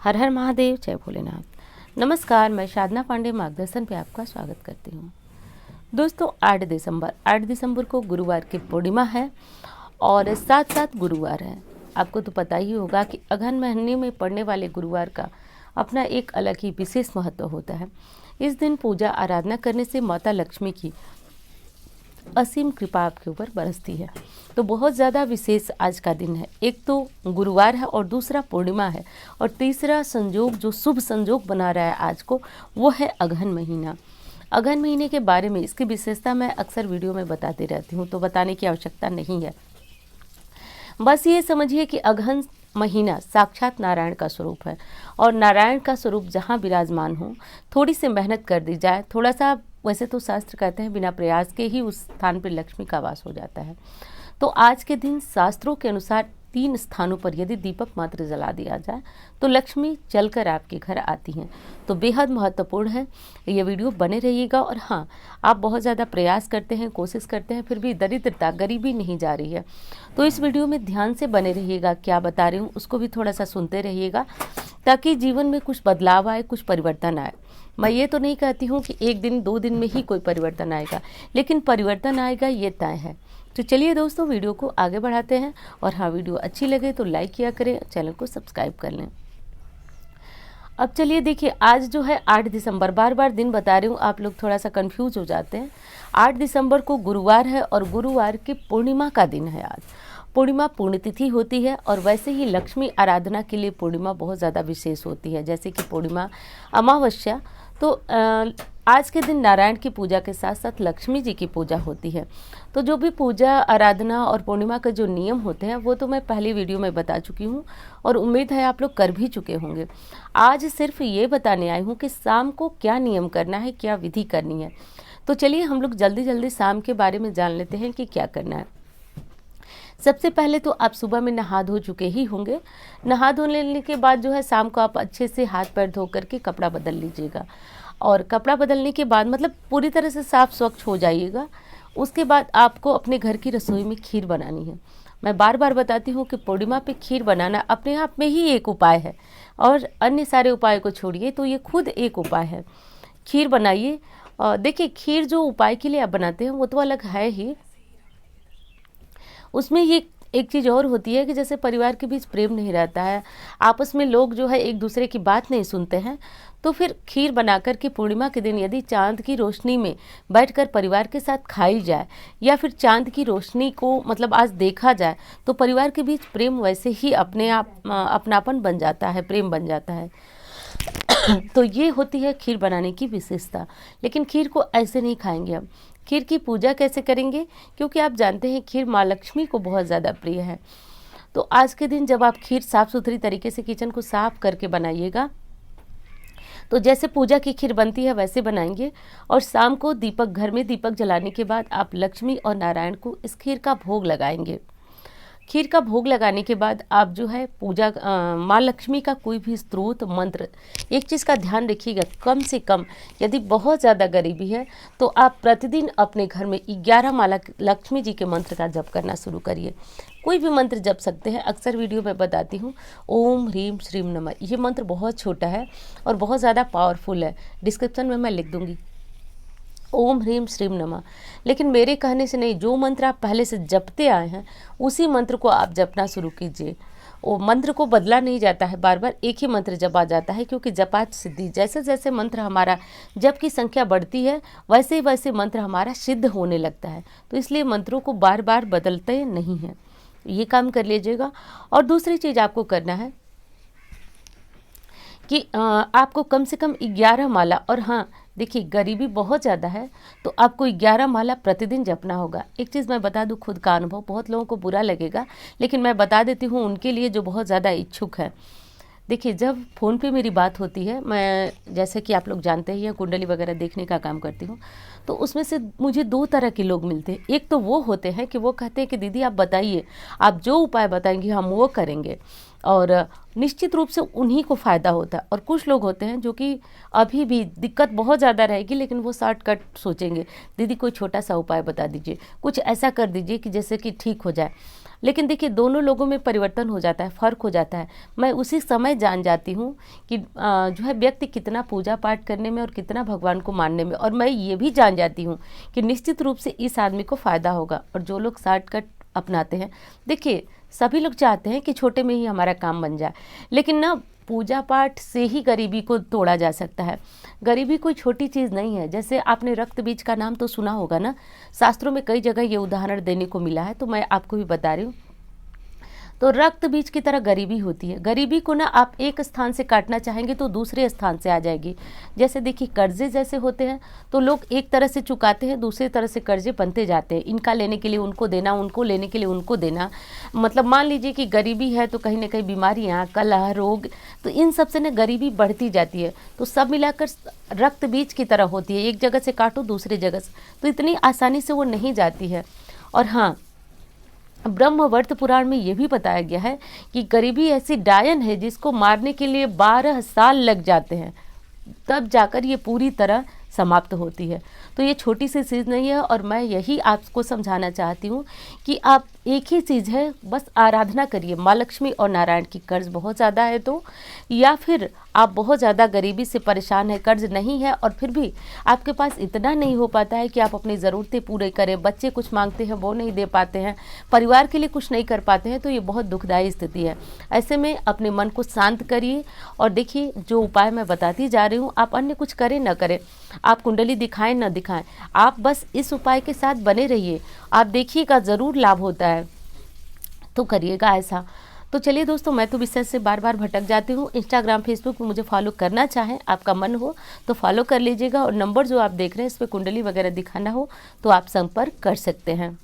हर हर महादेव, जय भोलेनाथ। नमस्कार, मैं साधना पांडे मार्गदर्शन पे आपका स्वागत करती हूँ। दोस्तों, 8 दिसंबर को गुरुवार की पूर्णिमा है और साथ साथ गुरुवार है। आपको तो पता ही होगा कि अगहन महीने में पड़ने वाले गुरुवार का अपना एक अलग ही विशेष महत्व होता है। इस दिन पूजा आराधना करने से माता लक्ष्मी की असीम कृपा आपके ऊपर बरसती है। तो बहुत ज़्यादा विशेष आज का दिन है। एक तो गुरुवार है और दूसरा पूर्णिमा है और तीसरा संयोग जो शुभ संयोग बना रहा है आज को, वो है अगहन महीना। अगहन महीने के बारे में इसकी विशेषता मैं अक्सर वीडियो में बताती रहती हूँ, तो बताने की आवश्यकता नहीं है। बस ये समझिए कि अगहन महीना साक्षात नारायण का स्वरूप है और नारायण का स्वरूप जहाँ विराजमान हो, थोड़ी सी मेहनत कर दी जाए, थोड़ा सा, वैसे तो शास्त्र कहते हैं बिना प्रयास के ही उस स्थान पर लक्ष्मी का वास हो जाता है। तो आज के दिन शास्त्रों के अनुसार 3 स्थानों पर यदि दीपक मात्र जला दिया जाए तो लक्ष्मी चलकर आपके घर आती हैं। तो बेहद महत्वपूर्ण है, ये वीडियो बने रहिएगा। और हाँ, आप बहुत ज़्यादा प्रयास करते हैं, कोशिश करते हैं, फिर भी दरिद्रता, गरीबी नहीं जा रही है, तो इस वीडियो में ध्यान से बने रहिएगा। क्या बता रही हूँ उसको भी थोड़ा सा सुनते रहिएगा ताकि जीवन में कुछ बदलाव आए, कुछ परिवर्तन आए। मैं ये तो नहीं कहती हूँ कि 1 दिन 2 दिन में ही कोई परिवर्तन आएगा, लेकिन परिवर्तन आएगा, ये तय है। तो चलिए दोस्तों, वीडियो को आगे बढ़ाते हैं। और हाँ, वीडियो अच्छी लगे तो लाइक किया करें, चैनल को सब्सक्राइब कर लें। अब चलिए देखिए, आज जो है 8 दिसंबर, बार बार दिन बता रही हूँ, आप लोग थोड़ा सा कंफ्यूज हो जाते हैं। 8 दिसंबर को गुरुवार है और गुरुवार की पूर्णिमा का दिन है आज। पूर्णिमा पुण्यतिथि होती है और वैसे ही लक्ष्मी आराधना के लिए पूर्णिमा बहुत ज़्यादा विशेष होती है। जैसे कि पूर्णिमा, अमावस्या, तो आज के दिन नारायण की पूजा के साथ साथ लक्ष्मी जी की पूजा होती है। तो जो भी पूजा आराधना और पूर्णिमा के जो नियम होते हैं वो तो मैं पहली वीडियो में बता चुकी हूँ और उम्मीद है आप लोग कर भी चुके होंगे। आज सिर्फ ये बताने आई हूँ कि शाम को क्या नियम करना है, क्या विधि करनी है। तो चलिए हम लोग जल्दी जल्दी शाम के बारे में जान लेते हैं कि क्या करना है। सबसे पहले तो आप सुबह में नहा धो चुके ही होंगे। नहा धो लेने के बाद जो है शाम को आप अच्छे से हाथ पैर धो करके कपड़ा बदल लीजिएगा। और कपड़ा बदलने के बाद मतलब पूरी तरह से साफ स्वच्छ हो जाइएगा। उसके बाद आपको अपने घर की रसोई में खीर बनानी है। मैं बार बार बताती हूँ कि पूर्णिमा पे खीर बनाना अपने आप में ही एक उपाय है और अन्य सारे उपाय को छोड़िए तो ये खुद एक उपाय है। खीर बनाइए। और देखिए, खीर जो उपाय के लिए आप बनाते हैं वो तो अलग है ही, उसमें ये एक चीज़ और होती है कि जैसे परिवार के बीच प्रेम नहीं रहता है, आपस में लोग जो है एक दूसरे की बात नहीं सुनते हैं, तो फिर खीर बनाकर के पूर्णिमा के दिन यदि चांद की रोशनी में बैठकर परिवार के साथ खाई जाए या फिर चांद की रोशनी को मतलब आज देखा जाए तो परिवार के बीच प्रेम वैसे ही अपने आप अपनापन बन जाता है, प्रेम बन जाता है। तो ये होती है खीर बनाने की विशेषता। लेकिन खीर को ऐसे नहीं खाएंगे हम। खीर की पूजा कैसे करेंगे, क्योंकि आप जानते हैं खीर माँ लक्ष्मी को बहुत ज़्यादा प्रिय है। तो आज के दिन जब आप खीर साफ़ सुथरी तरीके से किचन को साफ करके बनाइएगा, तो जैसे पूजा की खीर बनती है वैसे बनाएंगे। और शाम को दीपक, घर में दीपक जलाने के बाद आप लक्ष्मी और नारायण को इस खीर का भोग लगाएंगे। खीर का भोग लगाने के बाद आप जो है पूजा, माँ लक्ष्मी का कोई भी स्तोत्र मंत्र, एक चीज़ का ध्यान रखिएगा, कम से कम यदि बहुत ज़्यादा गरीबी है तो आप प्रतिदिन अपने घर में 11 माला लक्ष्मी जी के मंत्र का जप करना शुरू करिए। कोई भी मंत्र जप सकते हैं, अक्सर वीडियो में बताती हूँ। ओम ह्रीम श्रीम नमः, ये मंत्र बहुत छोटा है और बहुत ज़्यादा पावरफुल है, डिस्क्रिप्शन में मैं लिख दूँगी ओम ह्रीम श्रीम नमः। लेकिन मेरे कहने से नहीं, जो मंत्र आप पहले से जपते आए हैं उसी मंत्र को आप जपना शुरू कीजिए। वो मंत्र को बदला नहीं जाता है, बार बार एक ही मंत्र जपा जाता है, क्योंकि जपात सिद्धि, जैसे जैसे मंत्र हमारा जप की संख्या बढ़ती है वैसे वैसे मंत्र हमारा सिद्ध होने लगता है। तो इसलिए मंत्रों को बार बार बदलते नहीं हैं, ये काम कर लीजिएगा। और दूसरी चीज़ आपको करना है कि आपको कम से कम 11 माला, और हाँ देखिए गरीबी बहुत ज़्यादा है तो आपको 11 माला प्रतिदिन जपना होगा। एक चीज़ मैं बता दूं, खुद का अनुभव, बहुत लोगों को बुरा लगेगा लेकिन मैं बता देती हूँ उनके लिए जो बहुत ज़्यादा इच्छुक है। देखिए, जब फ़ोन पे मेरी बात होती है, मैं जैसे कि आप लोग जानते ही हैं कुंडली वगैरह देखने का काम करती हूँ, तो उसमें से मुझे 2 तरह के लोग मिलते हैं। एक तो वो होते हैं कि वो कहते हैं कि दीदी आप बताइए, आप जो उपाय बताएंगी हम वो करेंगे, और निश्चित रूप से उन्हीं को फ़ायदा होता है। और कुछ लोग होते हैं जो कि अभी भी दिक्कत बहुत ज़्यादा रहेगी लेकिन वो शॉर्टकट सोचेंगे, दीदी कोई छोटा सा उपाय बता दीजिए, कुछ ऐसा कर दीजिए कि जैसे कि ठीक हो जाए। लेकिन देखिए दोनों लोगों में परिवर्तन हो जाता है, फ़र्क हो जाता है। मैं उसी समय जान जाती हूँ कि जो है व्यक्ति कितना पूजा पाठ करने में और कितना भगवान को मानने में, और मैं ये भी जान जाती हूँ कि निश्चित रूप से इस आदमी को फ़ायदा होगा। और जो लोग शॉर्टकट अपनाते हैं, देखिए सभी लोग चाहते हैं कि छोटे में ही हमारा काम बन जाए, लेकिन ना पूजा पाठ से ही गरीबी को तोड़ा जा सकता है। गरीबी कोई छोटी चीज़ नहीं है। जैसे आपने रक्त बीज का नाम तो सुना होगा ना, शास्त्रों में कई जगह ये उदाहरण देने को मिला है, तो मैं आपको भी बता रही हूँ। तो रक्त बीज की तरह गरीबी होती है। गरीबी को ना आप एक स्थान से काटना चाहेंगे तो दूसरे स्थान से आ जाएगी। जैसे देखिए कर्जे जैसे होते हैं, तो लोग एक तरह से चुकाते हैं, दूसरी तरह से कर्जे बनते जाते हैं। इनका लेने के लिए उनको देना, उनको लेने के लिए उनको देना। मतलब मान लीजिए कि गरीबी है तो कहीं ना कहीं बीमारियाँ, कलह, रोग, तो इन सब से ना गरीबी बढ़ती जाती है। तो सब मिलाकर रक्त बीज की तरह होती है, एक जगह से काटो दूसरी जगह से, तो इतनी आसानी से वो नहीं जाती है। और हाँ, ब्रह्मवर्त पुराण में ये भी बताया गया है कि गरीबी ऐसी डायन है जिसको मारने के लिए 12 साल लग जाते हैं, तब जाकर ये पूरी तरह समाप्त होती है। तो ये छोटी सी चीज़ नहीं है, और मैं यही आपको समझाना चाहती हूँ कि आप एक ही चीज़ है, बस आराधना करिए माँ लक्ष्मी और नारायण की। कर्ज बहुत ज़्यादा है तो, या फिर आप बहुत ज़्यादा गरीबी से परेशान है, कर्ज नहीं है और फिर भी आपके पास इतना नहीं हो पाता है कि आप अपनी ज़रूरतें पूरे करें, बच्चे कुछ मांगते हैं वो नहीं दे पाते हैं, परिवार के लिए कुछ नहीं कर पाते हैं, तो ये बहुत दुखदायी स्थिति है। ऐसे में अपने मन को शांत करिए और देखिए जो उपाय मैं बताती जा रही हूँ, आप अन्य कुछ करें न करें, आप कुंडली दिखाएं न दिखाएं, आप बस इस उपाय के साथ बने रहिए, आप देखिएगा ज़रूर लाभ होता है, तो करिएगा ऐसा। तो चलिए दोस्तों, मैं तो विषय से बार बार भटक जाती हूँ। इंस्टाग्राम, फेसबुक पे मुझे फॉलो करना चाहें, आपका मन हो तो फॉलो कर लीजिएगा, और नंबर जो आप देख रहे हैं इस पर कुंडली वगैरह दिखाना हो तो आप संपर्क कर सकते हैं।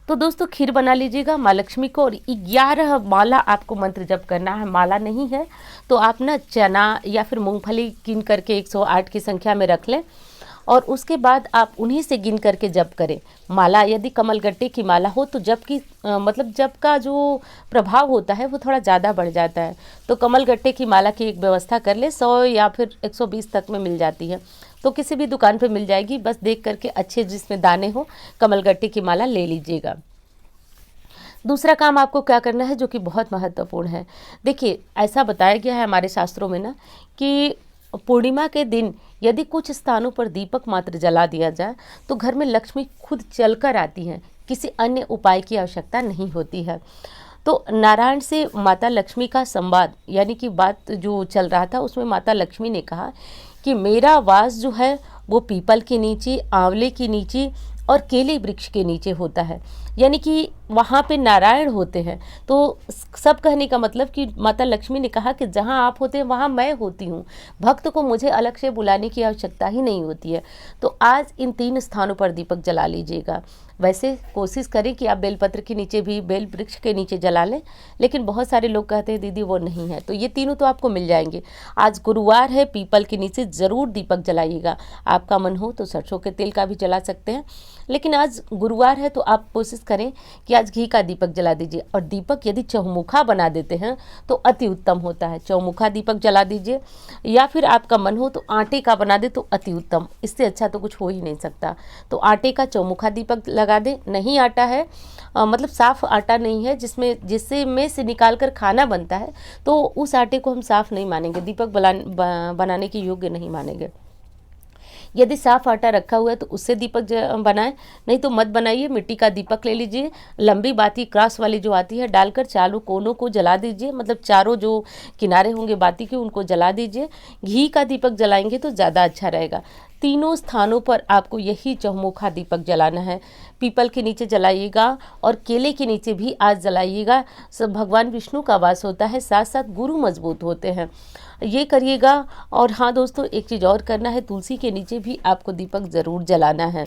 तो दोस्तों खीर बना लीजिएगा माँ लक्ष्मी को, और 11 माला आपको मंत्र जप करना है। माला नहीं है तो आप ना चना या फिर मूंगफली गिन करके 108 की संख्या में रख लें, और उसके बाद आप उन्हीं से गिन करके जप करें माला। यदि कमलगट्टे की माला हो तो जप की मतलब जप का जो प्रभाव होता है वो थोड़ा ज़्यादा बढ़ जाता है। तो कमलगट्टे की माला की एक व्यवस्था कर ले, 100 या फिर 120 तक में मिल जाती है, तो किसी भी दुकान पे मिल जाएगी। बस देख करके अच्छे जिसमें दाने हो कमलगट्टे की माला ले लीजिएगा। दूसरा काम आपको क्या करना है जो कि बहुत महत्वपूर्ण है, देखिए ऐसा बताया गया है हमारे शास्त्रों में ना कि पूर्णिमा के दिन यदि कुछ स्थानों पर दीपक मात्र जला दिया जाए तो घर में लक्ष्मी खुद चलकर आती हैं, किसी अन्य उपाय की आवश्यकता नहीं होती है। तो नारायण से माता लक्ष्मी का संवाद यानी कि बात जो चल रहा था, उसमें माता लक्ष्मी ने कहा कि मेरा वास जो है वो पीपल के नीचे, आंवले के नीचे और केले वृक्ष के नीचे होता है, यानी कि वहाँ पे नारायण होते हैं। तो सब कहने का मतलब कि माता लक्ष्मी ने कहा कि जहाँ आप होते हैं वहाँ मैं होती हूँ, भक्त को मुझे अलग से बुलाने की आवश्यकता ही नहीं होती है। तो आज इन 3 स्थानों पर दीपक जला लीजिएगा। वैसे कोशिश करें कि आप बेलपत्र के नीचे भी, बेल वृक्ष के नीचे जला लें, लेकिन बहुत सारे लोग कहते हैं दीदी वो नहीं है, तो ये तीनों तो आपको मिल जाएंगे। आज गुरुवार है, पीपल के नीचे ज़रूर दीपक जलाइएगा। आपका मन हो तो सरसों के तेल का भी जला सकते हैं, लेकिन आज गुरुवार है तो आप कोशिश करें कि आज घी का दीपक जला दीजिए। और दीपक यदि चौमुखा बना देते हैं तो अति उत्तम होता है, चौमुखा दीपक जला दीजिए, या फिर आपका मन हो तो आटे का बना दे तो अति उत्तम, इससे अच्छा तो कुछ हो ही नहीं सकता। तो आटे का चौमुखा दीपक लगा दें। नहीं आटा है मतलब साफ़ आटा नहीं है जिससे में से निकाल कर खाना बनता है, तो उस आटे को हम साफ़ नहीं मानेंगे, दीपक बनाने के योग्य नहीं मानेंगे। यदि साफ आटा रखा हुआ है तो उससे दीपक बनाएं, नहीं तो मत बनाइए। मिट्टी का दीपक ले लीजिए, लंबी बाती क्रॉस वाली जो आती है डालकर चारों कोनों को जला दीजिए, मतलब चारों जो किनारे होंगे बाती के उनको जला दीजिए। घी का दीपक जलाएंगे तो ज़्यादा अच्छा रहेगा। तीनों स्थानों पर आपको यही चौमुखा दीपक जलाना है। पीपल के नीचे जलाइएगा और केले के नीचे भी आज जलाइएगा। सब भगवान विष्णु का वास होता है, साथ साथ गुरु मजबूत होते हैं, ये करिएगा। और हाँ दोस्तों, एक चीज़ और करना है, तुलसी के नीचे भी आपको दीपक ज़रूर जलाना है।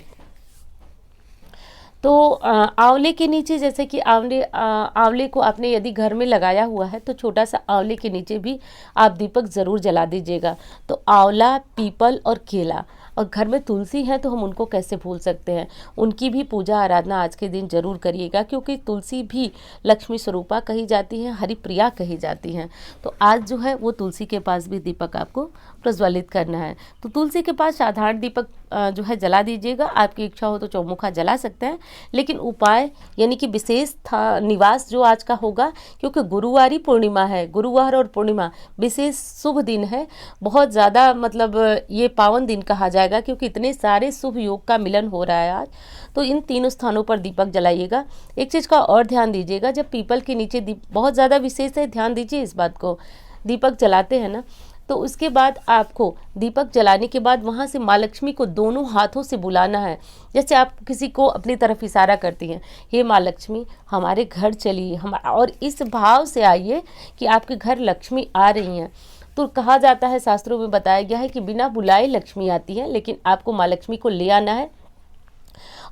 तो आंवले के नीचे, जैसे कि आंवले को आपने यदि घर में लगाया हुआ है तो छोटा सा आंवले के नीचे भी आप दीपक ज़रूर जला दीजिएगा। तो आंवला, पीपल और केला, और घर में तुलसी है तो हम उनको कैसे भूल सकते हैं, उनकी भी पूजा आराधना आज के दिन जरूर करिएगा, क्योंकि तुलसी भी लक्ष्मी स्वरूपा कही जाती है, हरिप्रिया कही जाती हैं। तो आज जो है वो तुलसी के पास भी दीपक आपको प्रज्वलित करना है। तो तुलसी के पास साधारण दीपक जो है जला दीजिएगा। आपकी इच्छा हो तो चौमुखा जला सकते हैं, लेकिन उपाय यानी कि विशेष था निवास जो आज का होगा, क्योंकि गुरुवारी पूर्णिमा है, गुरुवार और पूर्णिमा विशेष शुभ दिन है, बहुत ज़्यादा मतलब ये पावन दिन कहा जाएगा, क्योंकि इतने सारे शुभ योग का मिलन हो रहा है आज। तो इन तीनों स्थानों पर दीपक जलाइएगा। एक चीज़ का और ध्यान दीजिएगा, जब पीपल के नीचे दीप बहुत ज़्यादा विशेष है, ध्यान दीजिए इस बात को, दीपक जलाते हैं ना, तो उसके बाद आपको दीपक जलाने के बाद वहाँ से माँ लक्ष्मी को दोनों हाथों से बुलाना है। जैसे आप किसी को अपनी तरफ इशारा करती हैं, हे माँ लक्ष्मी हमारे घर चलिए, और इस भाव से आइए कि आपके घर लक्ष्मी आ रही हैं। तो कहा जाता है, शास्त्रों में बताया गया है कि बिना बुलाए लक्ष्मी आती है, लेकिन आपको माँ लक्ष्मी को ले आना है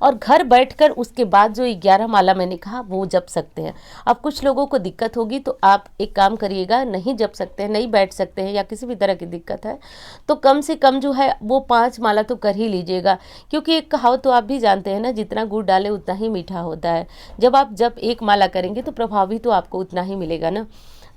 और घर बैठकर उसके बाद जो 11 माला मैंने कहा वो जप सकते हैं। अब कुछ लोगों को दिक्कत होगी तो आप एक काम करिएगा, नहीं जप सकते हैं, नहीं बैठ सकते हैं या किसी भी तरह की दिक्कत है तो कम से कम जो है वो 5 माला तो कर ही लीजिएगा, क्योंकि एक कहावत तो आप भी जानते हैं ना, जितना गुड़ डाले उतना ही मीठा होता है। जब आप जब एक माला करेंगे तो प्रभावी तो आपको उतना ही मिलेगा ना।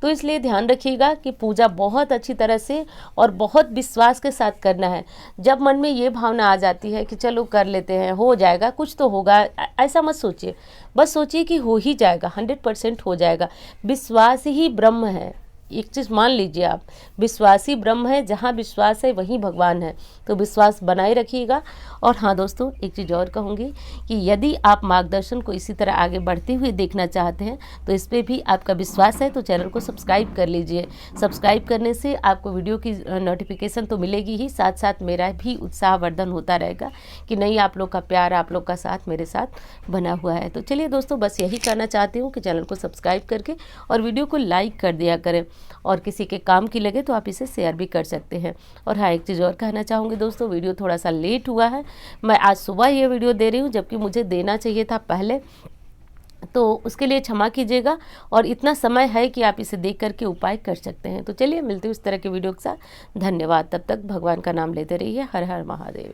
तो इसलिए ध्यान रखिएगा कि पूजा बहुत अच्छी तरह से और बहुत विश्वास के साथ करना है। जब मन में ये भावना आ जाती है कि चलो कर लेते हैं, हो जाएगा, कुछ तो होगा, ऐसा मत सोचिए, बस सोचिए कि हो ही जाएगा, 100% हो जाएगा। विश्वास ही ब्रह्म है। एक चीज़ मान लीजिए आप, विश्वासी ब्रह्म है, जहाँ विश्वास है वहीं भगवान है, तो विश्वास बनाए रखिएगा। और हाँ दोस्तों, एक चीज़ और कहूँगी कि यदि आप मार्गदर्शन को इसी तरह आगे बढ़ते हुए देखना चाहते हैं तो इस पर भी आपका विश्वास है तो चैनल को सब्सक्राइब कर लीजिए। सब्सक्राइब करने से आपको वीडियो की नोटिफिकेशन तो मिलेगी ही, साथ साथ मेरा भी उत्साहवर्धन होता रहेगा कि नहीं, आप लोग का प्यार, आप लोग का साथ मेरे साथ बना हुआ है। तो चलिए दोस्तों, बस यही कहना चाहती हूँ कि चैनल को सब्सक्राइब करके और वीडियो को लाइक कर दिया करें, और किसी के काम की लगे तो आप इसे शेयर भी कर सकते हैं। और हाँ, एक चीज़ और कहना चाहूँगी दोस्तों, वीडियो थोड़ा सा लेट हुआ है, मैं आज सुबह ये वीडियो दे रही हूँ जबकि मुझे देना चाहिए था पहले, तो उसके लिए क्षमा कीजिएगा। और इतना समय है कि आप इसे देख करके उपाय कर सकते हैं। तो चलिए मिलते हैं इस तरह के वीडियो के साथ। धन्यवाद। तब तक भगवान का नाम लेते रहिए। हर हर महादेव।